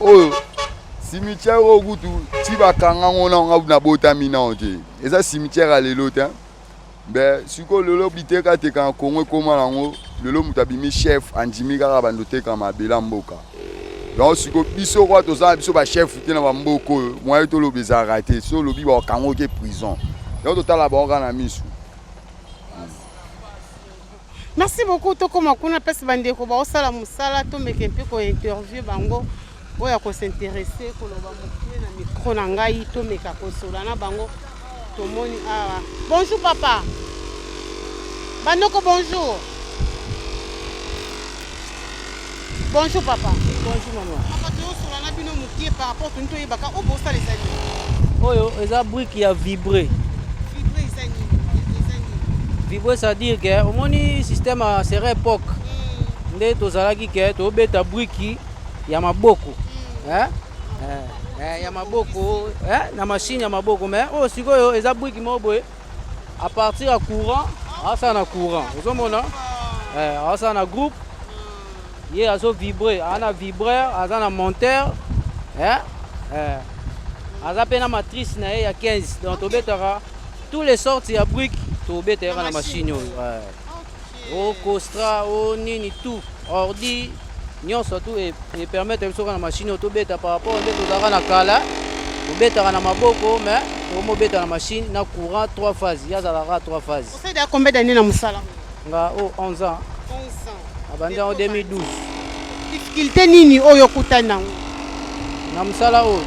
oh cimetière ogutu tiba kanga ngona nga bota mina onte eza cimetière à lelo te ben siko lelo biteka te kan Kongo koma nango lelo mutabimi chef andimi kaka bandote ka mabela mboka donc siko biso kwa to za biso ba chef te na ba mboko moi to lobeza raté so lobi ba kango ke prison donc totala ba ngana misu. Merci beaucoup to koma kuna pesa bandeko ba osala musala to meke mpe ko interview bango oya ko s'intéresser ko loba mukie na micro na ngai to meka ko sola na bango to moni awa. Bonjour papa. Banoko bonjour. Bonjour papa. Bonjour maman. Papa to sola na bino mukie par rapport to nto yebaka o bo sala ezali. Oyo eza brique ya vibrer. Vibrer ezali. Vibrer ça dire que au moni système à cette époque nde tozalaki ke to beta brique ya maboko. Ya maboko na machine ya maboko mais oh sikoyo eza brique mo boye à partir à courant asa na courant ozomona asa na groupe ye azo vibrer ana vibreur asa na monteur aza pe na matrice na ye ya 15 donc tobetaka tous les sortes ya brique tobetaka na machine oyo o costra o nini tout ordi nyonso tout et permettre biso na machine oyo tobeta par rapport nde tozalaka na kala tobetaka na maboko mais tomobeta na machine na courant 3 phases yazalaka 3 phases. Vous savez combien d'années na musala? Nga 11 ans. 11 ans. Abandi en 2012. Difficulté nini oyo kutana na musala oyo?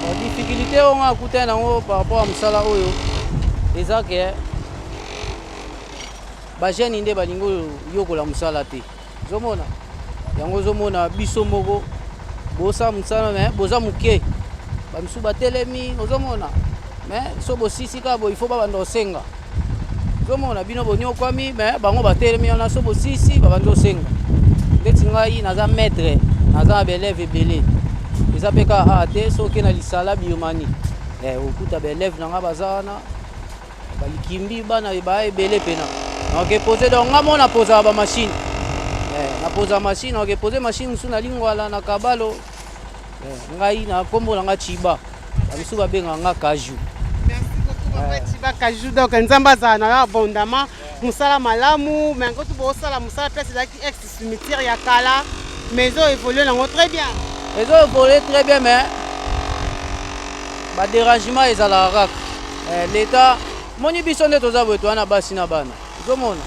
La difficulté on a kutana par rapport à musala oyo eza ke ba jeune nde balingo yokola musala te. Zomona yango zomona biso moko bosa musala mais boza muke ba misu batelemi ozomona mais so bosisi ka bo il faut ba bando senga. Zomona bino bonyo kwami mais bango batelemi na so bosisi ba bando senga. Ndeti ngai naza maître naza belève ebele eza peka ate soki na lisala biomani okuta belève nanga bazana balikimbi bana ba ebele pena donc poser donc ngamo na poser ba machine na poser machine donc poser machine musu na lingwala na kabalo ngai na kombo nga chiba bisu ba benga nga kaju. Merci beaucoup chiba kaju donc nzamba za na abondamment musala malamu mais quand tu bo sala musala place ezaki ex cimetière ya kala maison évolue nango très bien. Ils ont évolué très bien mais ba dérangement ezalaka l'état moni biso nde toza boye towana basi na bana zomona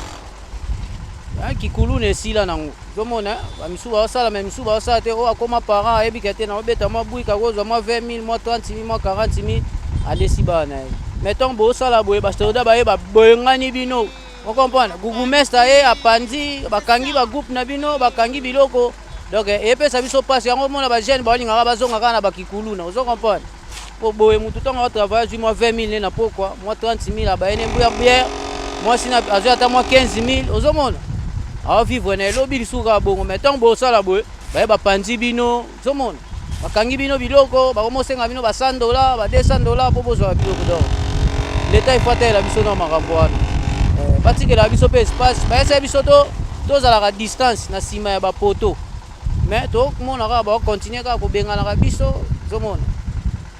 kikulu na esila nango zomona bamisu baosala me misu baosala te oyo akoma parent ayebika te na obeta mwa bwika kozwa mwa 20 000 mwa 30 000 mwa 40 000 alesi bana ye mais ntongo boosala boye basoda bayeba boyengani bino okomprendre gugumestre ye apandi bakangi bagroupe na bino bakangi biloko donc epesa biso mpasi yango omona bajeune balingaka bazonga kaka na bakikulu na ozo comprendre po boye mutu ntongo atravaille azwi mwa 20 000 ne na pokwa mwa 30 000 abayene mbuya biere mwasi azwi ata mwa 15 000 ozomona aovivre na elobi lisusu kaka bongo mais ntongo bosala boye baye bapandi bino ozomona bakangi bino biloko bakomosenga bino ba $100 ba $200 mpo bozwaka biloko donc leta efatela biso na makambo wana batikela biso mpe espace bayesa biso tozalaka distance na nsima ya bapoto mais tokomona kaka bakokontinue kaka kobenganaka biso ozomona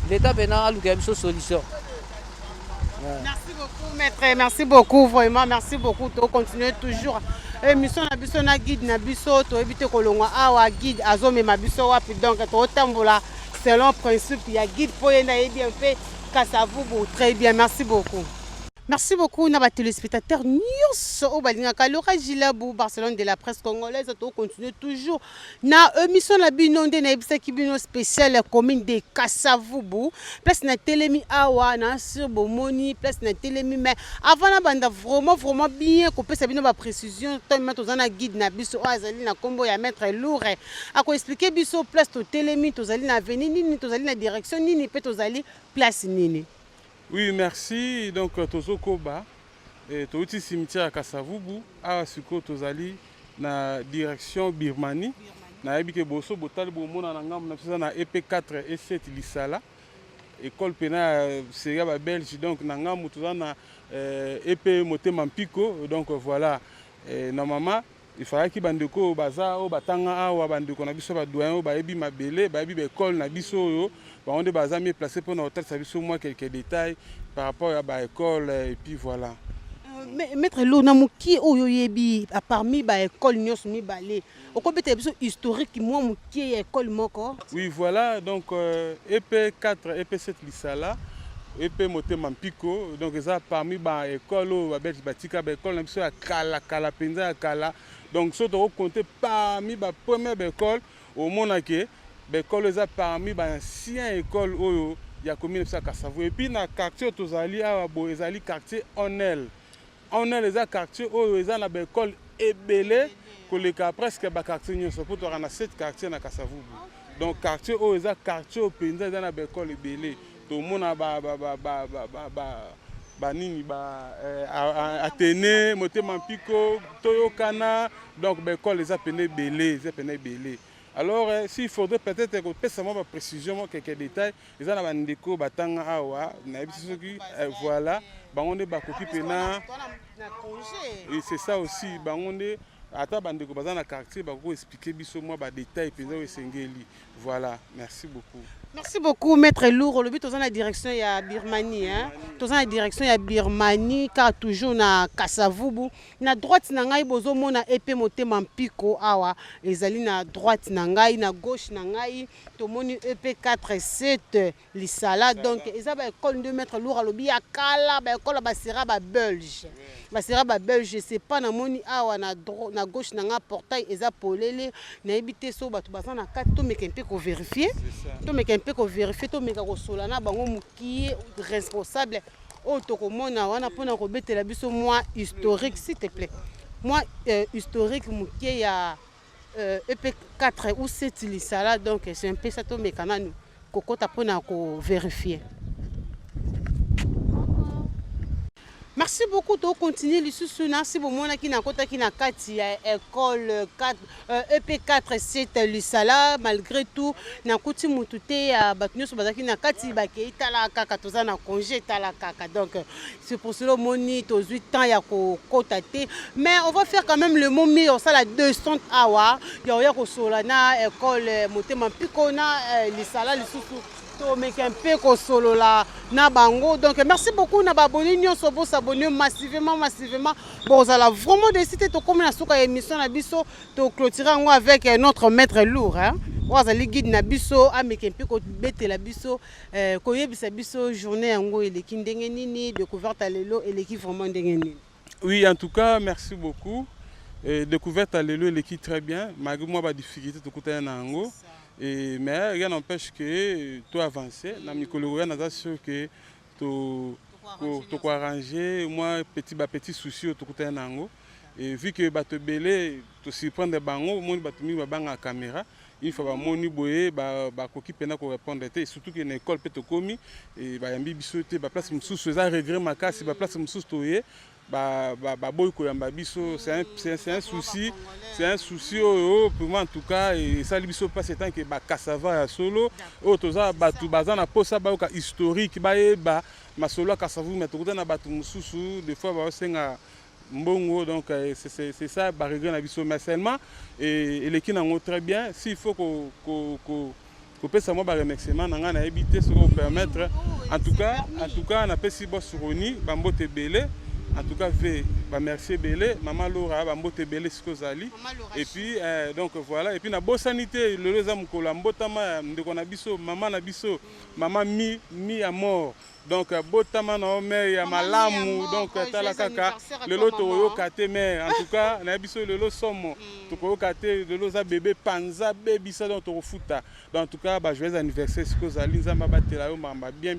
leta mpena alukela biso solution. Merci beaucoup maître, merci beaucoup vraiment, merci beaucoup. To continuer toujours. Émission na biso na guide na biso to éviter kolongwa awa guide azomema biso wapi donc to tambola selon principe ya guide pour yena bien fait Kasavubu très bien, merci beaucoup. Merci beaucoup à téléspectateurs nyonso au balingaka Laura Gilabou Barcelone de la presse congolaise to continue toujours na émission la bino nde na ebisa kibino spécial commune de Kasavubu place na telemi awa na sur bomoni place na telemi mais avant na banda vraiment bien ko pesa bino ba précision to mettre na guide na biso azali na kombo ya maître Louré a ko expliquer biso place to telemi to zali na avenue nini to zali na direction nini pe to zali place nini. Oui, merci. Donc, Tozo Koba, Touti cimetière à Kasavubu, à Suko Tozali, na direction Birmanie. Na ebike boso botal bomona na ngam na EP4 et 7 lisala. École pena c'est ba belge donc na ngam tozana EP Motema Mpiko donc voilà. Na mama il fallait que bandeko baza o batanga awa bandeko na biso ba doyen ba ebi mabele ba ebi be école na biso yo. On est basé mieux placé pour notre service au moins quelques détails par rapport à l'école et puis voilà. Maître Lona Mouki Oyoyebi parmi ba école nyos mi balé. Au combien de historique moi Mouki école moko. Oui voilà donc EP4 EP7 lisala EP Motema Mpiko donc ça parmi ba école ba belge batika ba école na biso ya kala penza ya kala donc so to compter parmi ba première école au monake l'école est parmi les anciennes écoles où il y a commune de Kasavubu. Et puis dans le quartier Tozali, il y a le quartier Onel. Onel est un quartier où il y a une école ébélée, qui est presque un quartier où il y a 7 quartiers à Kasavubu. Donc le quartier où il y a un quartier où il y a une école ébélée. Tout le monde a Athénée, Motema Mpiko, Toyokana. Donc l'école est ébélée. Alors, s'il faudrait peut-être que je fasse précision, quelques détails, les gens qui ont batanga awa, voilà, on est bakoki pena. Et c'est ça aussi, on est ata bandeko bazana quartier bako expliquer biso moi ba détails pena esengeli. Voilà, merci beaucoup. Merci beaucoup, Maître Lourd. Le but, dans la direction, il y a Birmanie. Dans la direction, il y a Birmanie, car toujours na Kasavubu. Na droite, nangai bozo mona épée moté mampiko awa. Ezali na droite nangai, na gauche nangai. Tomoni EP 4-7 lisala. Donc, eza ba école de Maître Lourd alobi akala ba école basira ba belge. Basira ba belge, je sais pas na moni awa na gauche nanga portail eza polele na ebité so batu bazana ka to mekempe ko vérifier. To mekempe ko vérifier to meka ko solana bango muki responsable o to komona wana pona ko betela biso moi historique s'il te plaît. Moi historique muki ya EP 4 ou 7 lisala donc c'est un peu ça to mekana nous kokota pona ko vérifier. Merci beaucoup de continuer les sous-suna si vous m'en qui n'a pas qui n'a kati école 4 EP 4-7 lisala malgré tout n'a kuti mutute à batnu sur bazaki n'a kati bake itala kaka toza na congé itala kaka donc c'est pour cela moni to 8 ans ya ko kotate mais on va faire quand même le mot mi on ça la 200 awa ya ko solana école motema pikona lisala lisusu to meke un peu ko solo la na bango donc merci beaucoup na baboni nyonso bo s'abonner massivement bon ça la vraiment décidé to comme na suka émission na biso to clôturer ngo avec notre Maître Lourd hein wazali guide na biso a meke un peu ko betela biso ko yebisa biso journée ngo eleki ndenge nini découverte à lelo eleki vraiment ndenge nini. Oui, en tout cas merci beaucoup. Découverte à lelo eleki très bien malgré moi ba difficulté to kutana nango. Et mais rien n'empêche que tu avances. Dans le Nicoloria, nous sûr que tu arranger moi petit souci au côté nango. Et vu que tu belé, tu surprends des bangos, moi tu mis bang à caméra. Il faut moni boye koki pena ko répondre et surtout que l'école peut te commis et yambi bisoté place mususu ça regret makasi place mususu toye boy ko yamba biso c'est un souci pour moi en tout cas et ça biso pas c'est tant que cassava ya solo toza batu bazana posa ba historique ba masolo cassava mais to na batu mususu des fois ba senga mbongo donc c'est ça ba regret na biso mais seulement et l'équipe nango très bien s'il faut ko pesa moi ba remerciement nanga na éviter ce qu'on permettre en tout cas na pesi boss roni bambote belé. En tout cas, merci Belé, Maman Laura, Bambote Belé, Skozali. Et puis, donc voilà. Et puis, la bonne sanité, le Lozam Kolambo, Tama, Ndekonabiso, Maman Nabiso, Maman Mi à mort. Donc, Botama na Omer, ya Malamu, donc Talakaka, le lot Toyo Kate, mais en tout cas, Nabiso, le lot Somo, Toyo Kate, le Loza bébé, Panza, baby, ça dans Toro Futa. Donc, en tout cas, joyeux anniversaire, Skozali, Nzamba Batelayo, Mamba, bien.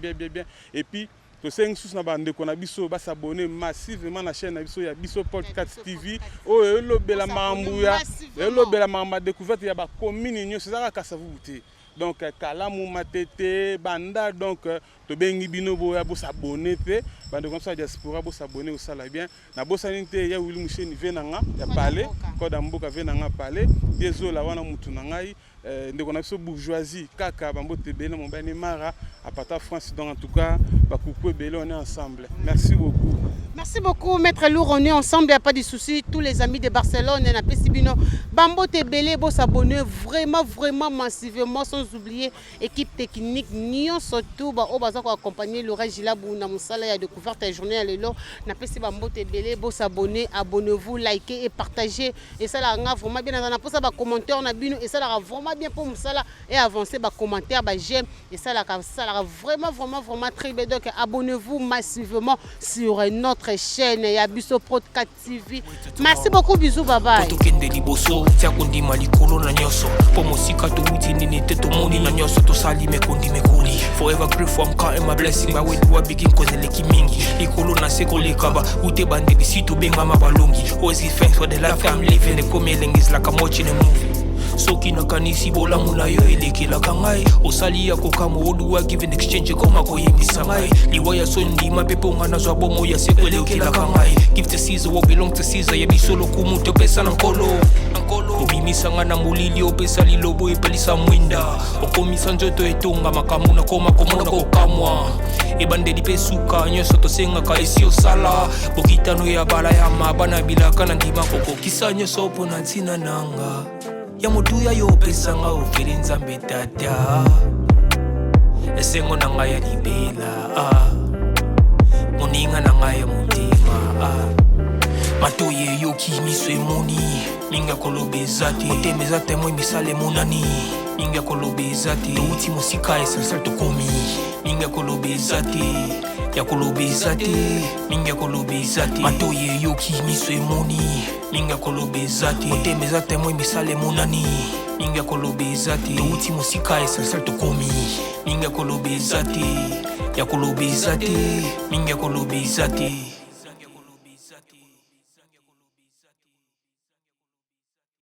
Et puis, to seng sous na bande ko na biso ba s'abonner massivement na chaîne na biso ya biso podcast TV o elobela mambuya elobela mamba découverte ya ba commune nyo c'est ça ka savuté donc kalamu matete banda donc to bengi bino boya bo s'abonner pe bande comme ça diaspora bo s'abonner au sala bien na bo sanité ya wili musheni venanga ya parler ko da mboka venanga parler désolé wana mutu na ngai ndeko na biso bourgeoisie kaka bambote bele mon bani mara à Pata France donc en tout cas bakoukou bele on est ensemble. Merci beaucoup. Merci beaucoup Maître Lourd, on est ensemble, il n'y a pas de souci. Tous les amis de Barcelone, on a Pessibino, Bambote Belé, bon s'abonner vraiment massivement, sans oublier équipe technique, Nyon surtout, au bazar pour accompagner le Régilabou, Namoussala, il y a découverte la journée à l'élo, on a Pessi Bambote Belé, bon s'abonner, abonnez-vous, likez et partagez. Et ça là, vraiment bien, on a posé un commentaire, on a bien, et ça là, vraiment bien pour Moussala et avancer, commentaire, j'aime, et ça là, vraiment très bien. Donc abonnez-vous massivement sur notre chaîne Yabiso Podcast TV. Merci beaucoup, bisous, bye bye. Forever grateful, I'm counting my blessing. My way to a begin cause the leki mingi. Ikolo na seko le kaba. Ute bande bisito benga mabalongi. Always give thanks for the life I'm living. The coming is like I'm watching a movie. Soki na kanisi bola muna yo eleki la kangai. Osali ya kokamo oduwa give in exchange koma koyemisa ngai. Liwaya sondi mapepo ngana zwa bomo ya seko eleki la kangai. Give to Caesar what belong to Caesar. Yebi solo kumuto pesa nankolo. Obimisa ngana mulili opesa lilobo epelisa mwinda. Okomisa njoto etonga makamu na koma komona kokamwa. Ebande di pesuka nyoso to senga ka esi osala. Bokitano ya bala ya mabana bilaka na ndima koko. Kisa nyoso pona ntina nanga. Ya modu ya yo pesa nga oferi nzambe tata. esengo na ngai ya libela moninga na ngai ya motema matoyi eyoki miso emoni mingi ya koloba eza te motema eza temoi misala emonani mingi ya koloba eza te touti mosika essentiel tokomi mingi ya koloba eza te ya koloba eza te mingi ya koloba eza te matoyi eyoki miso emoni mingi ya koloba eza te motema eza temoi misala emonani mingi ya koloba eza te touti mosika essentiel tokomi mingi ya koloba eza te ya koloba eza te mingi ya koloba eza te